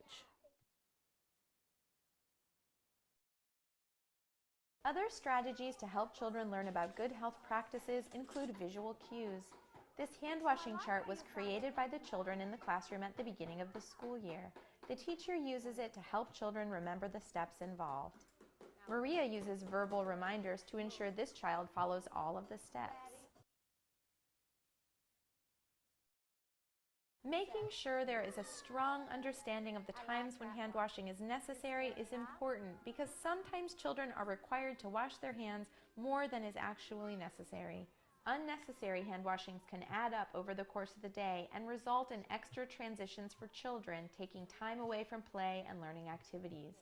Other strategies to help children learn about good health practices include visual cues. This hand-washing chart was created by the children in the classroom at the beginning of the school year. The teacher uses it to help children remember the steps involved. Maria uses verbal reminders to ensure this child follows all of the steps. Making sure there is a strong understanding of the times when hand washing is necessary is important because sometimes children are required to wash their hands more than is actually necessary. Unnecessary hand washings can add up over the course of the day and result in extra transitions for children, taking time away from play and learning activities.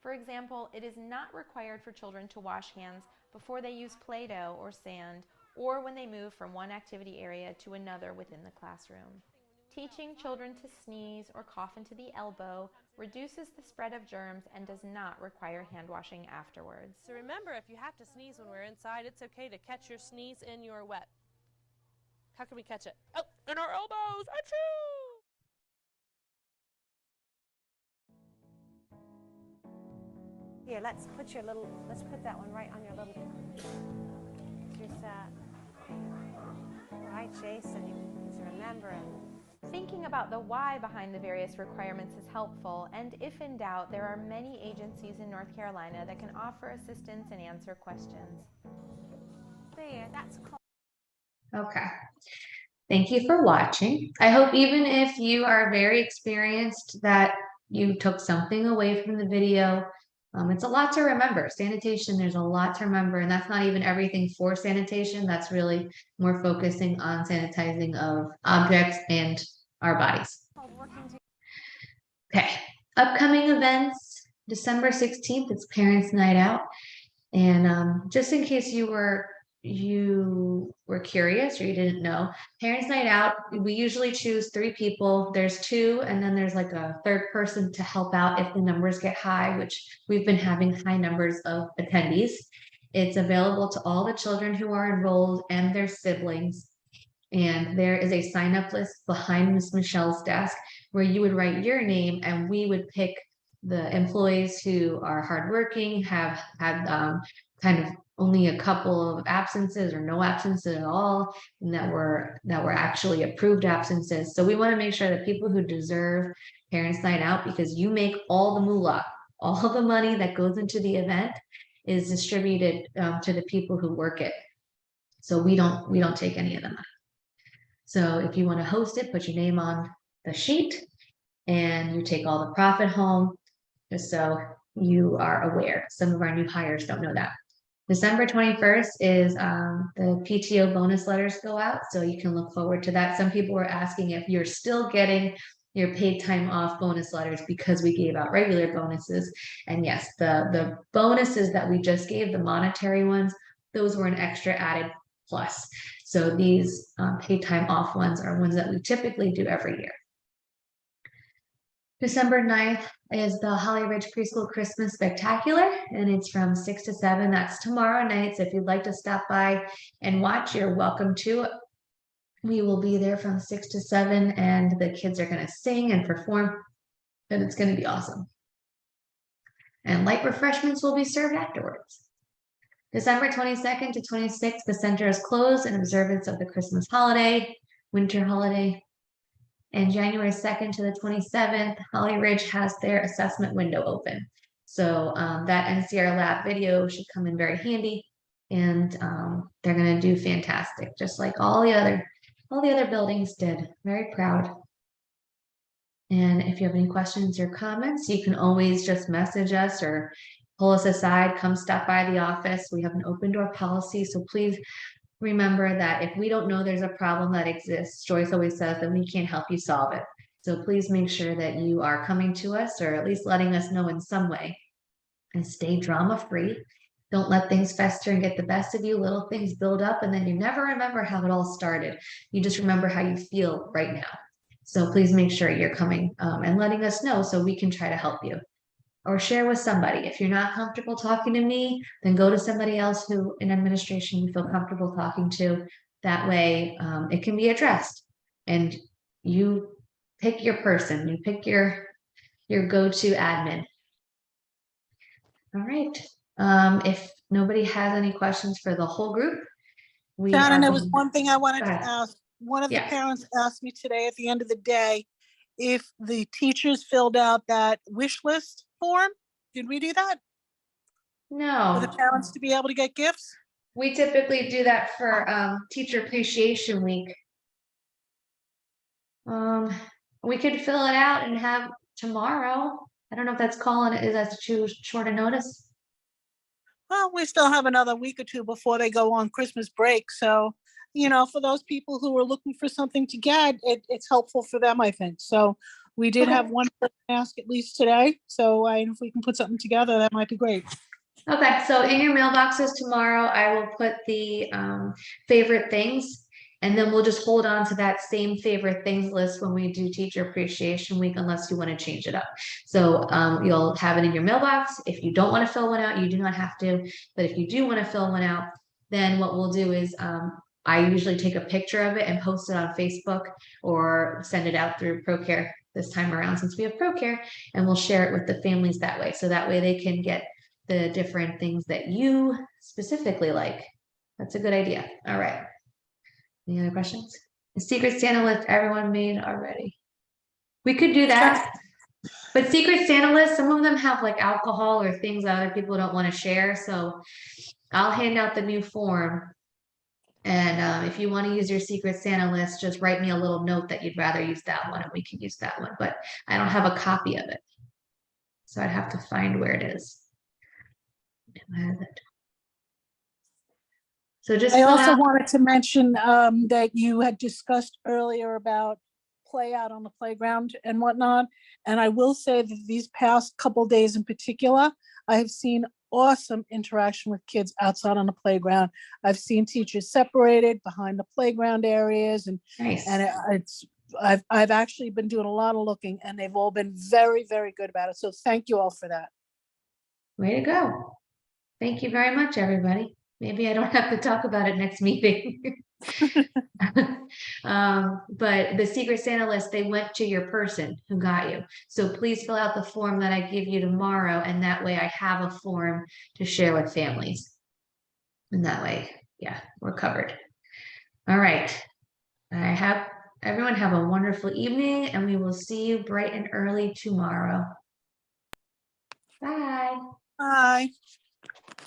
For example, it is not required for children to wash hands before they use Play-Doh or sand or when they move from one activity area to another within the classroom. Teaching children to sneeze or cough into the elbow reduces the spread of germs and does not require hand washing afterwards. So remember, if you have to sneeze when we're inside, it's okay to catch your sneeze in your wet. How can we catch it? Oh, in our elbows! Achoo! Here, let's put that one right on your little, just right, Jason, you remember it. Thinking about the why behind the various requirements is helpful, and if in doubt, there are many agencies in North Carolina that can offer assistance and answer questions. There, that's called. Okay. Thank you for watching. I hope even if you are very experienced that you took something away from the video. It's a lot to remember. Sanitation, there's a lot to remember, and that's not even everything for sanitation. That's really more focusing on sanitizing of objects and our bodies. Okay, upcoming events, December 16th, it's Parents' Night Out. And just in case you were curious or you didn't know, Parents' Night Out, we usually choose 3 people. There's 2, and then there's like a third person to help out if the numbers get high, which we've been having high numbers of attendees. It's available to all the children who are enrolled and their siblings. And there is a sign-up list behind Miss Michelle's desk where you would write your name and we would pick the employees who are hardworking, have had kind of only a couple of absences or no absences at all, and that were actually approved absences. So we want to make sure that people who deserve Parents Night Out, because you make all the moolah, all the money that goes into the event is distributed to the people who work it. So we don't take any of the money. So if you want to host it, put your name on the sheet and you take all the profit home, just so you are aware. Some of our new hires don't know that. December 21st is the PTO bonus letters go out, so you can look forward to that. Some people were asking if you're still getting your paid time off bonus letters because we gave out regular bonuses. And yes, the bonuses that we just gave, the monetary ones, those were an extra added plus. So these paid time off ones are ones that we typically do every year. December 9th is the Holly Ridge Preschool Christmas Spectacular, and it's from 6 to 7. That's tomorrow night. So if you'd like to stop by and watch, you're welcome to. We will be there from 6 to 7, and the kids are going to sing and perform, and it's going to be awesome. And light refreshments will be served afterwards. December 22nd to 26th, the center is closed in observance of the Christmas holiday, winter holiday. And January 2nd to the 27th, Holly Ridge has their assessment window open. So that NCR lab video should come in very handy, and they're going to do fantastic, just like all the other buildings did. Very proud. And if you have any questions or comments, you can always just message us or pull us aside, come stop by the office. We have an open door policy, so please remember that if we don't know there's a problem that exists, Joyce always says that we can't help you solve it. So please make sure that you are coming to us or at least letting us know in some way, and stay drama-free. Don't let things fester and get the best of you. Little things build up and then you never remember how it all started. You just remember how you feel right now. So please make sure you're coming and letting us know so we can try to help you. Or share with somebody. If you're not comfortable talking to me, then go to somebody else who in administration you feel comfortable talking to. That way it can be addressed. And you pick your person, you pick your go-to admin. All right. If nobody has any questions for the whole group, Shannon, there was one thing I wanted to ask. One of the parents asked me today at the end of the day if the teachers filled out that wish list form. Did we do that? No. For the parents to be able to get gifts? We typically do that for Teacher Appreciation Week. We could fill it out and have tomorrow. I don't know if that's calling it. Is that too short a notice? Well, we still have another week or two before they go on Christmas break. So, you know, for those people who are looking for something to get, it's helpful for them, I think. So we did have one person ask at least today. So if we can put something together, that might be great. Okay, so in your mailboxes tomorrow, I will put the favorite things, and then we'll just hold on to that same favorite things list when we do Teacher Appreciation Week, unless you want to change it up. So you'll have it in your mailbox. If you don't want to fill one out, you do not have to. But if you do want to fill one out, then what we'll do is I usually take a picture of it and post it on Facebook or send it out through ProCare this time around, since we have ProCare, and we'll share it with the families that way. So that way they can get the different things that you specifically like. That's a good idea. All right. Any other questions? The Secret Santa list everyone made already. We could do that. But Secret Santa list, some of them have like alcohol or things that other people don't want to share. So I'll hand out the new form. And if you want to use your Secret Santa list, just write me a little note that you'd rather use that one and we can use that one. But I don't have a copy of it. So I'd have to find where it is. So just I also wanted to mention that you had discussed earlier about play out on the playground and whatnot. And I will say that these past couple days in particular, I have seen awesome interaction with kids outside on the playground. I've seen teachers separated behind the playground areas, and nice. And I've actually been doing a lot of looking, and they've all been very, very good about it. So thank you all for that. Way to go. Thank you very much, everybody. Maybe I don't have to talk about it next meeting. But the Secret Santa list, they went to your person who got you. So please fill out the form that I give you tomorrow, and that way I have a form to share with families. And that way, yeah, we're covered. All right. Everyone have a wonderful evening, and we will see you bright and early tomorrow. Bye. Bye.